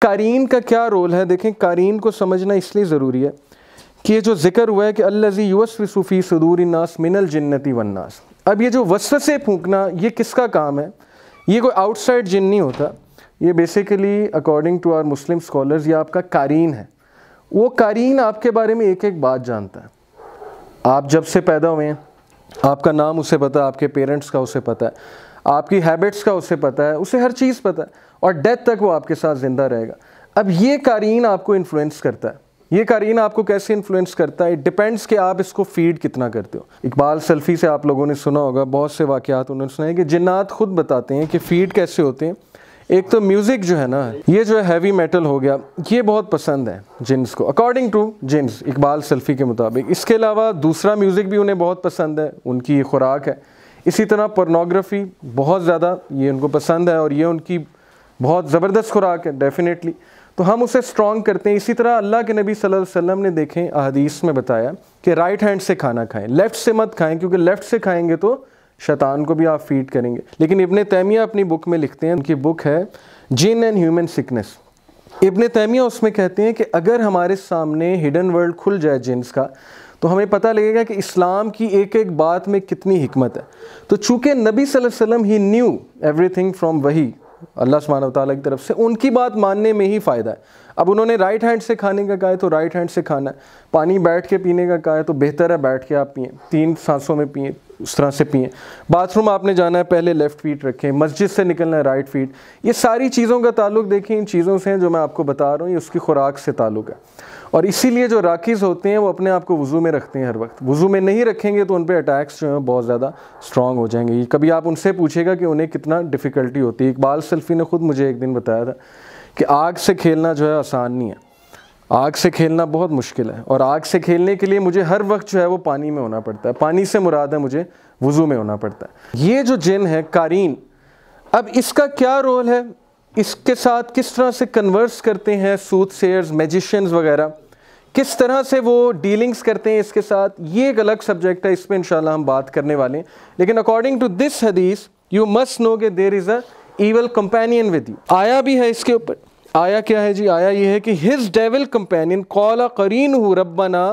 कारीन का क्या रोल है? देखें, कारीन को समझना इसलिए ज़रूरी है कि ये जो जिक्र हुआ है कि अल्लज़ी युवस्विसु फ़ी सुदूरिन नास मिनल जिन्नति वन नास। अब ये जो वसवसे फूंकना, ये किसका काम है? ये कोई आउटसाइड जिन नहीं होता, ये basically according to our Muslim scholars ये आपका कारीन है। वो कारीन आपके बारे में एक एक बात जानता है। आप जब से पैदा हुए हैं, आपका नाम उसे पता है, आपके पेरेंट्स का उसे पता है, आपकी हैबिट्स का उसे पता है, उसे हर चीज़ पता है, और डेथ तक वो आपके साथ ज़िंदा रहेगा। अब ये कारीन आपको इन्फ्लुएंस करता है। ये कारीन आपको कैसे इन्फ्लुएंस करता है? इट डिपेंड्स कि आप इसको फीड कितना करते हो। इकबाल सल्फ़ी से आप लोगों ने सुना होगा, बहुत से वाक़यात उन्होंने सुना है कि जिन्नात खुद बताते हैं कि फ़ीड कैसे होते हैं। एक तो म्यूज़िक जो है ना, ये जो है हैवी मेटल हो गया, ये बहुत पसंद है जिन्स को, अकॉर्डिंग टू जिन्स, इकबाल सल्फ़ी के मुताबिक। इसके अलावा दूसरा म्यूज़िक भी उन्हें बहुत पसंद है, उनकी ये खुराक है। इसी तरह पोर्नोग्राफी बहुत ज़्यादा ये उनको पसंद है और ये उनकी बहुत ज़बरदस्त खुराक है डेफिनेटली, तो हम उसे स्ट्रॉन्ग करते हैं। इसी तरह अल्लाह के नबी सल्लल्लाहु अलैहि वसल्लम ने देखें अहदीस में बताया कि राइट हैंड से खाना खाएं, लेफ़्ट से मत खाएं, क्योंकि लेफ़्ट से खाएंगे तो शैतान को भी आप फीड करेंगे। लेकिन इब्ने तैमिया अपनी बुक में लिखते हैं, उनकी बुक है जिन एंड ह्यूमन सिकनेस। इब्ने तैमिया उसमें कहते हैं कि अगर हमारे सामने हिडन वर्ल्ड खुल जाए जिन्स का, तो हमें पता लगेगा कि इस्लाम की एक एक बात में कितनी हिकमत है। तो चूँकि नबी सल्लल्लाहु अलैहि वसल्लम ही न्यू एवरीथिंग फ्रॉम वही अल्लाह सुब्हानहू व तआला की तरफ से, उनकी बात मानने में ही फ़ायदा है। अब उन्होंने राइट हैंड से खाने का कहा है तो राइट हैंड से खाना है, पानी बैठ के पीने का कहा है तो बेहतर है बैठ के आप पिएँ, 3 सांसों में पिएँ, उस तरह से पिएँ। बाथरूम आपने जाना है, पहले लेफ़्ट फीट रखें, मस्जिद से निकलना है राइट फीट। ये सारी चीज़ों का ताल्लुक़ देखिए इन चीज़ों से हैं जो मैं आपको बता रहा हूँ, ये उसकी खुराक से ताल्लुक़ है। और इसीलिए जो राकीज़ होते हैं वो अपने आप को वज़ू में रखते हैं हर वक्त। वज़ू में नहीं रखेंगे तो उन पर अटैक्स जो हैं बहुत ज़्यादा स्ट्रॉन्ग हो जाएंगे। कभी आप उनसे पूछेगा कि उन्हें कितना डिफ़िकल्टी होती है। इकबाल सल्फ़ी ने ख़ुद मुझे एक दिन बताया था कि आग से खेलना जो है आसान नहीं है, आग से खेलना बहुत मुश्किल है, और आग से खेलने के लिए मुझे हर वक्त जो है वो पानी में होना पड़ता है। पानी से मुराद है मुझे वज़ू में होना पड़ता है। ये जो जिन है कारीन, अब इसका क्या रोल है, इसके साथ किस तरह से कन्वर्स करते हैं सूदसेयर्स, मैजिशियंस वगैरह, किस तरह से वो डीलिंग्स करते हैं इसके साथ, ये एक अलग सब्जेक्ट है, इस पर इंशाल्लाह हम बात करने वाले हैं। लेकिन अकॉर्डिंग टू दिस हदीस यू मस्ट नो कि there is a evil companion with you. आया भी है इसके ऊपर। आया क्या है जी? आया ये है कि हिज डेविल कंपेनियन क़ाला क़रीनुहु रब्बना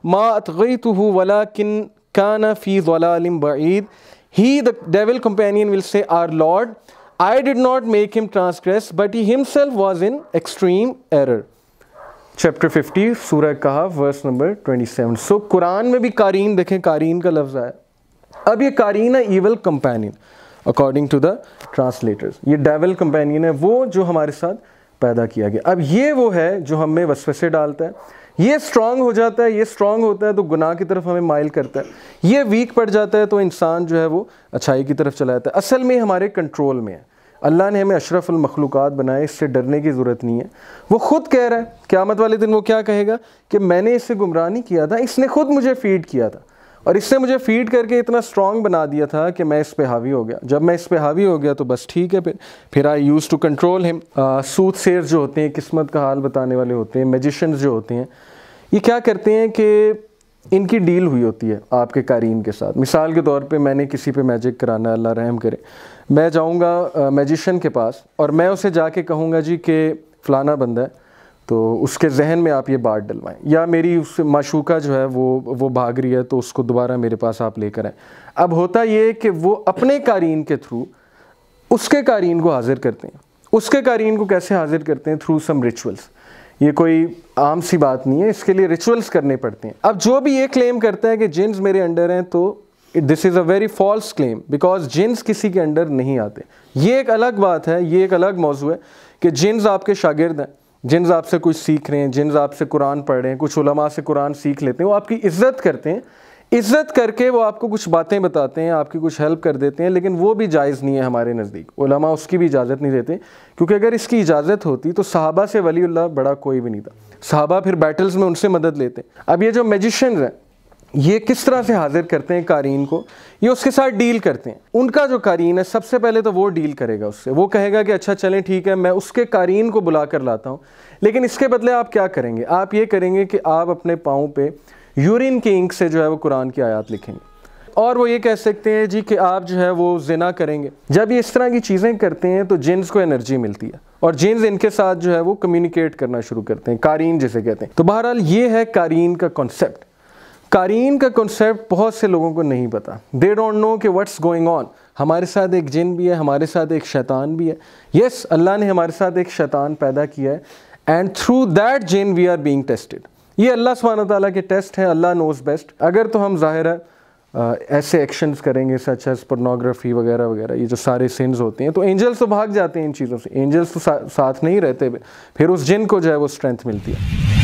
मा अतग़यतुहु वलाकिन काना फ़ी ज़लालिम बईद। He the devil companion will say our lord, I did not make him transgress but he himself was in extreme error. Chapter 50 सूरह कहफ वर्स नंबर 27। सो कुरान में भी कारीन देखें, कारीन का लफ्ज़ आया। अब ये कारीन है evil companion according to the translators. ये डेविल कंपेनियन है वो जो हमारे साथ पैदा किया गया। अब ये वो है जो हमें वसवसे डालता है, ये स्ट्रॉन्ग हो जाता है, ये स्ट्रॉन्ग होता है तो गुनाह की तरफ हमें माइल करता है, ये वीक पड़ जाता है तो इंसान जो है वो अच्छाई की तरफ चला जाता है। असल में हमारे कंट्रोल में है। अल्लाह ने हमें अशरफुल मखलूक़ात बनाए, इससे डरने की ज़रूरत नहीं है। वो ख़ुद कह रहा है क़यामत वाले दिन वो क्या कहेगा कि मैंने इससे गुमराह नहीं किया था, इसने ख़ुद मुझे फ़ीड किया था और इसने मुझे फ़ीड करके इतना स्ट्रॉन्ग बना दिया था कि मैं इस पे हावी हो गया। जब मैं इस पे हावी हो गया तो बस ठीक है, फिर आई यूज़ टू कंट्रोल हिम। सूदसेयर जो होते हैं, किस्मत का हाल बताने वाले होते हैं, मैजिशियंस जो होते हैं, ये क्या करते हैं कि इनकी डील हुई होती है आपके कारीन के साथ। मिसाल के तौर पे मैंने किसी पे मैजिक कराना है, अल्लाह रहम करे, मैं जाऊंगा मैजिशियन के पास और मैं उसे जाके कहूँगा जी कि फ़लाना बंदा है तो उसके जहन में आप ये बात डलवाएं, या मेरी उस माशूका जो है वो भाग रही है तो उसको दोबारा मेरे पास आप लेकर आएँ। अब होता ये कि वो अपने कारीन के थ्रू उसके कारीन को हाजिर करते हैं। उसके कारीन को कैसे हाजिर करते हैं? Through some rituals. ये कोई आम सी बात नहीं है, इसके लिए रिचुअल्स करने पड़ते हैं। अब जो भी ये क्लेम करता है कि जिन्स मेरे अंडर हैं, तो this is a very false claim, because जिन्स किसी के अंडर नहीं आते। ये एक अलग बात है, ये एक अलग मौजू है कि जिन्स आपके शागिर्द हैं, जिन्स आपसे कुछ सीख रहे हैं, जिन्स आपसे कुरान पढ़ रहे हैं, कुछ उलमा से कुरान सीख लेते हैं, वो आपकी इज़्ज़त करते हैं, इज़्ज़त करके वो आपको कुछ बातें बताते हैं, आपकी कुछ हेल्प कर देते हैं, लेकिन वो भी जायज़ नहीं है हमारे नज़दीक। उलमा उसकी भी इजाज़त नहीं देते, क्योंकि अगर इसकी इजाज़त होती तो सहाबा से वलीउल्लाह बड़ा कोई भी नहीं था। सहाबा फिर बैटल्स में उनसे मदद लेते। अब ये जो मैजिशियंस हैं, ये किस तरह से हाजिर करते हैं कारीन को? ये उसके साथ डील करते हैं। उनका जो कारीन है, सबसे पहले तो वो डील करेगा उससे। वो कहेगा कि अच्छा चलें ठीक है, मैं उसके कारीन को बुला कर लाता हूँ, लेकिन इसके बदले आप क्या करेंगे? आप ये करेंगे कि आप अपने पाँव पे यूरिन के इंक से जो है वो कुरान की आयत लिखेंगे, और वो ये कह सकते हैं जी कि आप जो है वो जिना करेंगे। जब ये इस तरह की चीज़ें करते हैं तो जिन्स को एनर्जी मिलती है और जिन्स इनके साथ जो है वो कम्युनिकेट करना शुरू करते हैं, कारीन जिसे कहते हैं। तो बहरहाल ये है कारीन का कॉन्सेप्ट। कारीन का कॉन्सेप्ट बहुत से लोगों को नहीं पता, दे डोंट नो कि व्हाट्स गोइंग ऑन। हमारे साथ एक जिन भी है, हमारे साथ एक शैतान भी है। यस, अल्लाह ने हमारे साथ एक शैतान पैदा किया है एंड थ्रू दैट जिन वी आर बीइंग टेस्टेड। ये अल्लाह सुब्हानहू व तआला के टेस्ट हैं, अल्लाह नोज बेस्ट। अगर तो हम ज़ाहिर है ऐसे एक्शंस करेंगे सच एज पोर्नोग्राफी वगैरह वगैरह, ये जो सारे सिन्स होते हैं, तो एंजल्स तो भाग जाते हैं इन चीज़ों से, एंजल्स तो साथ नहीं रहते, फिर उस जिन को जो है वो स्ट्रेंथ मिलती है।